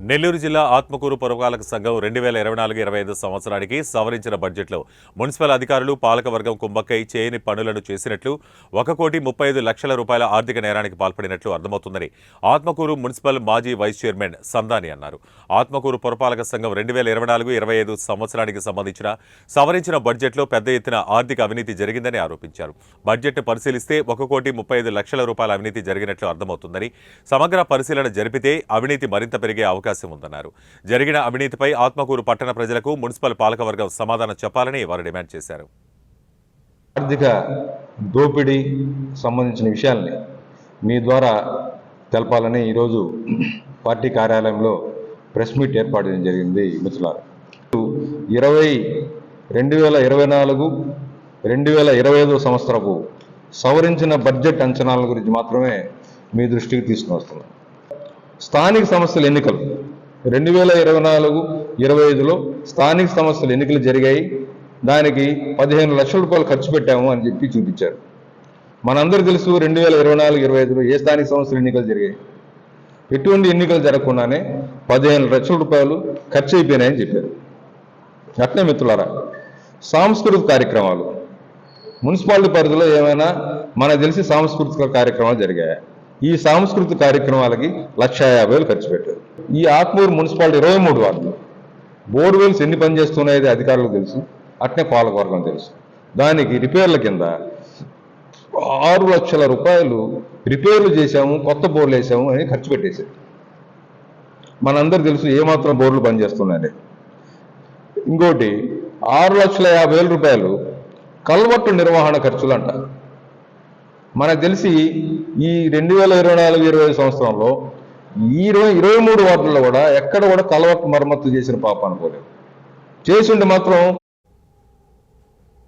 నెల్లూరు జిల్లా ఆత్మకూరు పురపాలక సంఘం 2024-25 సంవత్సరానికి సవరించిన బడ్జెట్లో మున్సిపల్ అధికారులు పాలకవర్గం కుంభక్కై చేయని పనులను చేసినట్లు 1,35,00,000 రూపాయల ఆర్థిక నేరానికి పాల్పడినట్లు అర్థమవుతుందని ఆత్మకూరు మున్సిపల్ మాజీ వైస్ చైర్మన్ సందాని అన్నారు. ఆత్మకూరు పురపాలక సంఘం 2024-25 సంవత్సరానికి సంబంధించిన సవరించిన బడ్జెట్లో పెద్ద ఎత్తున ఆర్థిక అవినీతి జరిగిందని ఆరోపించారు. బడ్జెట్ను పరిశీలిస్తే 1,35,00,000 రూపాయల అవినీతి జరిగినట్లు అర్థమవుతుందని, సమగ్ర పరిశీలన జరిపితే అవినీతి మరింత పెరిగే అవకాశం ఉందన్నారు. జరిగిన అవినీతిపై ఆత్మకూరు పట్టణ ప్రజలకు మున్సిపల్ పాలకవర్గం సమాధానం చెప్పాలని వారు డిమాండ్ చేశారు. ఆర్థిక దోపిడీ సంబంధించిన విషయాల్ని మీ ద్వారా తెలపాలని ఈరోజు పార్టీ కార్యాలయంలో ప్రెస్ మీట్ ఏర్పాటు చేయడం జరిగింది. మిత్రులారా, 2024-2025 సంవత్సరపు సవరించిన బడ్జెట్ అంచనాల గురించి మాత్రమే మీ దృష్టికి తీసుకుని వస్తున్నాం. స్థానిక సంస్థల ఎన్నికలు 2024-25లో స్థానిక సంస్థల ఎన్నికలు జరిగాయి. దానికి 15 లక్షల రూపాయలు ఖర్చు పెట్టాము అని చెప్పి చూపించారు. మనందరూ తెలుసు 2024-25లో ఏ స్థానిక సంస్థల ఎన్నికలు జరిగాయి. ఎటువంటి ఎన్నికలు జరగకుండానే 15 లక్షల రూపాయలు ఖర్చు అయిపోయినాయని చెప్పారు. అట్నే మిత్రులారా, సాంస్కృతిక కార్యక్రమాలు మున్సిపాలిటీ పరిధిలో ఏమైనా మనకు తెలిసి సాంస్కృతిక కార్యక్రమాలు జరిగాయి. ఈ సాంస్కృతిక కార్యక్రమాలకి 1,50,000 ఖర్చు పెట్టారు. ఈ ఆత్మూరు మున్సిపాలిటీ 23 వార్డులు బోర్వెల్స్ ఎన్ని పనిచేస్తున్నాయో అధికారులకు తెలుసు, అట్నే పాలకవర్గం తెలుసు. దానికి రిపేర్ల కింద 6 లక్షల రూపాయలు రిపేర్లు చేశాము, కొత్త బోర్లు వేసాము అని ఖర్చు పెట్టేశారు. మనందరూ తెలుసు ఏమాత్రం బోర్లు పనిచేస్తున్నాయని. ఇంకోటి 6,50,000 రూపాయలు కల్వర్టు నిర్వహణ ఖర్చులు అంట. మనకు తెలిసి ఈ 2024-25 సంవత్సరంలో ఈ 23 వార్డుల్లో కూడా ఎక్కడ కూడా కల్వర్టు మరమ్మతు చేసిన పాప అనుకోలేదు. చేసింటే మాత్రం